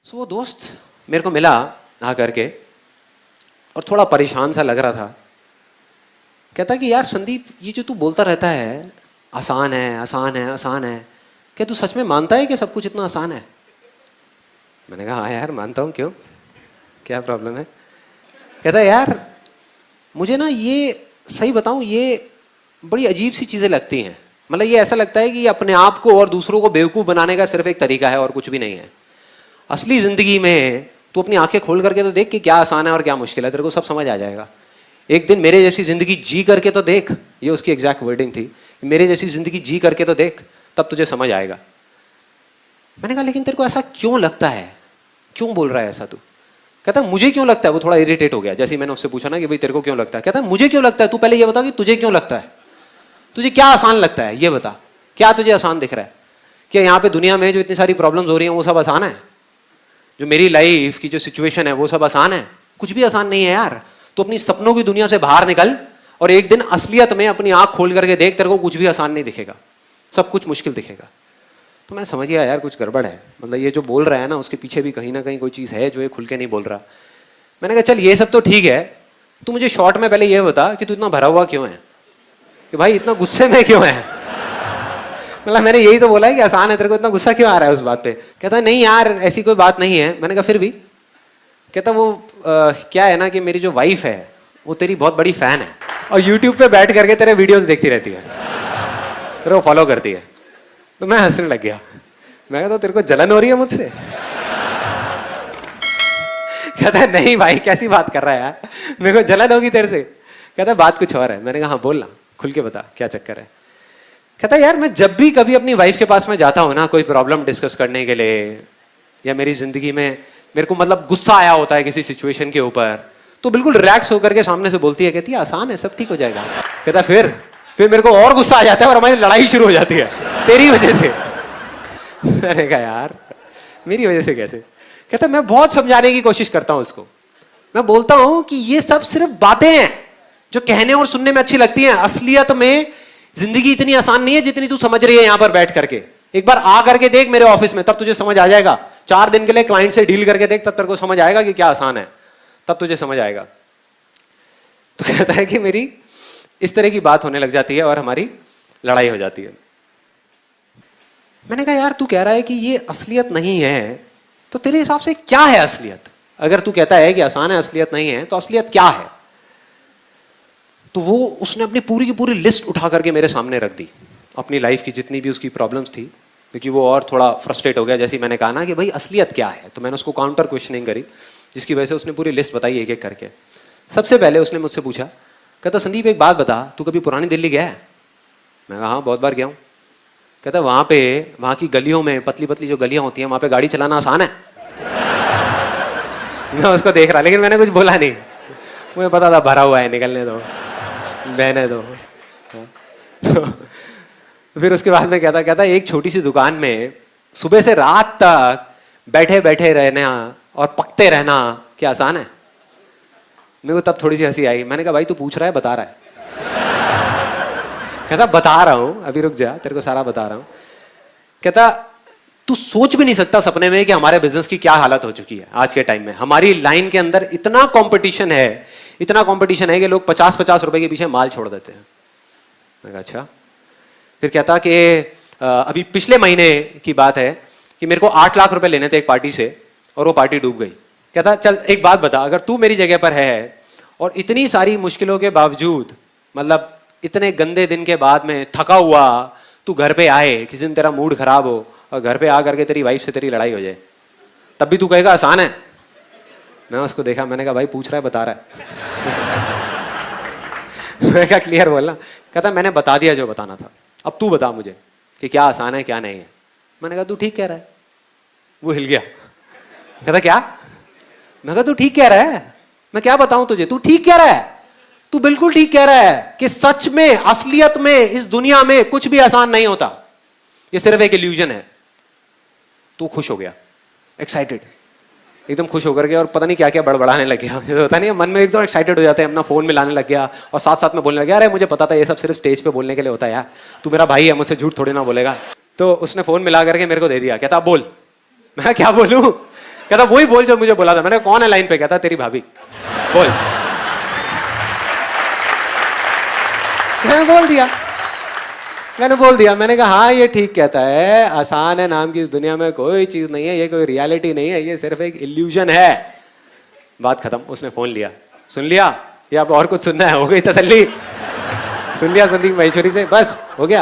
वो दोस्त मेरे को मिला आ करके और थोड़ा परेशान सा लग रहा था। कहता कि यार संदीप, ये जो तू बोलता रहता है आसान है आसान है आसान है, क्या तू सच में मानता है कि सब कुछ इतना आसान है? मैंने कहा हाँ यार मानता हूँ, क्यों, क्या प्रॉब्लम है? कहता यार मुझे ना ये सही बताऊँ, ये बड़ी अजीब सी चीज़ें लगती हैं। मतलब ये ऐसा लगता है कि ये अपने आप को और दूसरों को बेवकूफ़ बनाने का सिर्फ एक तरीका है और कुछ भी नहीं है। असली ज़िंदगी में तू अपनी आंखें खोल करके तो देख कि क्या आसान है और क्या मुश्किल है, तेरे को सब समझ आ जाएगा। एक दिन मेरे जैसी ज़िंदगी जी करके तो देख, ये उसकी एग्जैक्ट वर्डिंग थी, मेरे जैसी ज़िंदगी जी करके तो देख, तब तुझे समझ आएगा। मैंने कहा लेकिन तेरे को ऐसा क्यों लगता है, क्यों बोल रहा है ऐसा तू? कहता मुझे क्यों लगता है। वो थोड़ा इरिटेट हो गया जैसे ही मैंने उससे पूछा ना कि भाई तेरे को क्यों लगता है। कहता मुझे क्यों लगता है, तू पहले ये बता कि तुझे क्यों लगता है, तुझे क्या आसान लगता है, ये बता, क्या तुझे आसान दिख रहा है? क्या यहाँ पे दुनिया में जो इतनी सारी प्रॉब्लम्स हो रही हैं वो सब आसान है? जो मेरी लाइफ की जो सिचुएशन है वो सब आसान है? कुछ भी आसान नहीं है यार। तो अपनी सपनों की दुनिया से बाहर निकल और एक दिन असलियत में अपनी आंख खोल करके देख, तेरे को कुछ भी आसान नहीं दिखेगा, सब कुछ मुश्किल दिखेगा। तो मैं समझ गया यार कुछ गड़बड़ है, मतलब ये जो बोल रहा है ना उसके पीछे भी कहीं ना कहीं कोई चीज़ है जो ये खुल के नहीं बोल रहा। मैंने कहा चल ये सब तो ठीक है, तू मुझे शॉर्ट में पहले ये बता कि तू इतना भरा हुआ क्यों है, कि भाई इतना गुस्से में क्यों है? मतलब मैंने यही तो बोला है कि आसान है, तेरे को इतना गुस्सा क्यों आ रहा है उस बात पे? कहता नहीं यार ऐसी कोई बात नहीं है। मैंने कहा फिर भी? कहता वो क्या है ना कि मेरी जो वाइफ है वो तेरी बहुत बड़ी फैन है और यूट्यूब पे बैठ करके तेरे वीडियोस देखती रहती है, तेरे को फॉलो करती है। तो मैं हंसने लग गया। मैं कहता तो तेरे को जलन हो रही है मुझसे? कहता है नहीं भाई कैसी बात कर रहा है यार, मेरे को जलन होगी तेरे से। कहता है बात कुछ और है। मैंने कहा हाँ बोल ना, खुल के बता क्या चक्कर है। कहता है यार मैं जब भी कभी अपनी वाइफ के पास में जाता हूँ ना कोई प्रॉब्लम डिस्कस करने के लिए, या मेरी जिंदगी में मेरे को मतलब गुस्सा आया होता है किसी सिचुएशन के ऊपर, तो बिल्कुल रिलैक्स होकर के सामने से बोलती है, कहती है आसान है सब ठीक हो जाएगा। कहता फिर मेरे को और गुस्सा आ जाता है और हमारी लड़ाई शुरू हो जाती है तेरी वजह से। मैंने कहा यार मेरी वजह से कैसे? कहता मैं बहुत समझाने की कोशिश करता हूं उसको, मैं बोलता हूं कि ये सब सिर्फ बातें हैं जो कहने और सुनने में अच्छी लगती हैं, असलियत में जिंदगी इतनी आसान नहीं है जितनी तू समझ रही है यहां पर बैठ करके। एक बार आ करके देख मेरे ऑफिस में, तब तुझे समझ आ जाएगा। 4 दिन के लिए क्लाइंट से डील करके देख, तब तेरे को समझ आएगा कि क्या आसान है, तब तुझे समझ आएगा। तो कहता है कि मेरी इस तरह की बात होने लग जाती है और हमारी लड़ाई हो जाती है। मैंने कहा यार तू कह रहा है कि ये असलियत नहीं है, तो तेरे हिसाब से क्या है असलियत? अगर तू कहता है कि आसान है असलियत नहीं है, तो असलियत क्या है? तो वो उसने अपनी पूरी की पूरी लिस्ट उठा करके मेरे सामने रख दी, अपनी लाइफ की जितनी भी उसकी प्रॉब्लम्स थी, क्योंकि वो और थोड़ा फ्रस्ट्रेट हो गया जैसे मैंने कहा ना कि भाई असलियत क्या है। तो मैंने उसको काउंटर क्वेश्चनिंग करी, जिसकी वजह से उसने पूरी लिस्ट बताई एक एक करके। सबसे पहले उसने मुझसे पूछा, कहता संदीप एक बात बता, तू कभी पुरानी दिल्ली गया है? मैं कहा हाँ बहुत बार गया हूँ। कहता वहाँ की गलियों में, पतली पतली जो गलियाँ होती हैं, वहाँ पे गाड़ी चलाना आसान है? मैं उसको देख रहा, लेकिन मैंने कुछ बोला नहीं, मुझे पता था भरा हुआ है, निकलने दो, बहने दो। फिर उसके बाद में कहता एक छोटी सी दुकान में सुबह से रात तक बैठे बैठे रहना और पकते रहना क्या आसान है? मेरे को तब थोड़ी सी हंसी आई। मैंने कहा भाई तू पूछ रहा है बता रहा है? कहता बता रहा हूं, अभी रुक जा, तेरे को सारा बता रहा हूं। कहता तू सोच भी नहीं सकता सपने में कि हमारे बिजनेस की क्या हालत हो चुकी है आज के टाइम में। हमारी लाइन के अंदर इतना कंपटीशन है, इतना कंपटीशन है कि लोग 50-50 रुपए के पीछे माल छोड़ देते हैं। मैं कहा अच्छा। फिर कहता कि अभी पिछले महीने की बात है कि मेरे को 8 लाख रुपए लेने थे एक पार्टी से और वो पार्टी डूब गई। कहता चल एक बात बता, अगर तू मेरी जगह पर है और इतनी सारी मुश्किलों के बावजूद, मतलब इतने गंदे दिन के बाद में थका हुआ तू घर पे आए, किसी दिन तेरा मूड खराब हो और घर पे आ करके तेरी वाइफ से तेरी लड़ाई हो जाए, तब भी तू कहेगा आसान है? मैं उसको देखा, मैंने कहा भाई पूछ रहा है बता रहा है? मैं क्या क्लियर बोलना? कहता मैंने बता दिया जो बताना था, अब तू बता मुझे कि क्या आसान है क्या नहीं है। मैंने कहा तू ठीक कह रहा है। वो हिल गया। कहता क्या? मैं कहा तू ठीक कह रहा है, मैं क्या बताऊं तुझे, तू ठीक कह रहा है, तू बिल्कुल ठीक कह रहा है कि सच में असलियत में इस दुनिया में कुछ भी आसान नहीं होता, ये सिर्फ एक इल्यूजन है। तू खुश हो गया, एक्साइटेड, एकदम खुश होकर के, और पता नहीं क्या क्या बड़बड़ाने लग गया। होता नहीं, मन में एकदम एक्साइटेड हो जाते हैं, अपना फोन मिलाने लग गया और साथ साथ में बोलने लग गया, अरे मुझे पता था ये सब सिर्फ स्टेज पे बोलने के लिए होता है यार, तू मेरा भाई है, मुझसे झूठ थोड़ी ना बोलेगा। तो उसने फोन मिला करके मेरे को दे दिया। कहता बोल। मैं क्या बोलूं? कहता वही बोल जो मुझे बोला था। मैंने कौन है लाइन पे? कहता तेरी भाभी। बोल। मैंने बोल दिया। मैंने कहा हाँ ये ठीक कहता है, आसान है नाम की इस दुनिया में कोई चीज नहीं है, ये कोई रियलिटी नहीं है, ये सिर्फ एक इल्यूजन है। बात खत्म। उसने फोन लिया। सुन लिया या अब और कुछ सुनना है? हो गई तसल्ली? सुन लिया संदीप महेश्वरी से, बस हो गया।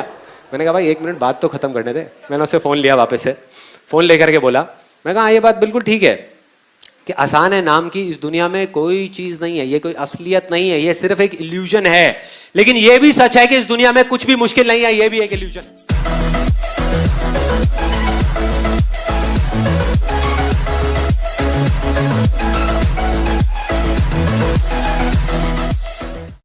मैंने कहा भाई 1 मिनट बात तो खत्म करने दे। मैंने उससे फोन लिया वापस से। फोन लेकर के बोला, मैं कहा हाँ ये बात बिल्कुल ठीक है कि आसान है नाम की इस दुनिया में कोई चीज नहीं है, ये कोई असलियत नहीं है, ये सिर्फ एक इल्यूजन है। लेकिन ये भी सच है कि इस दुनिया में कुछ भी मुश्किल नहीं है, ये भी एक इल्यूजन।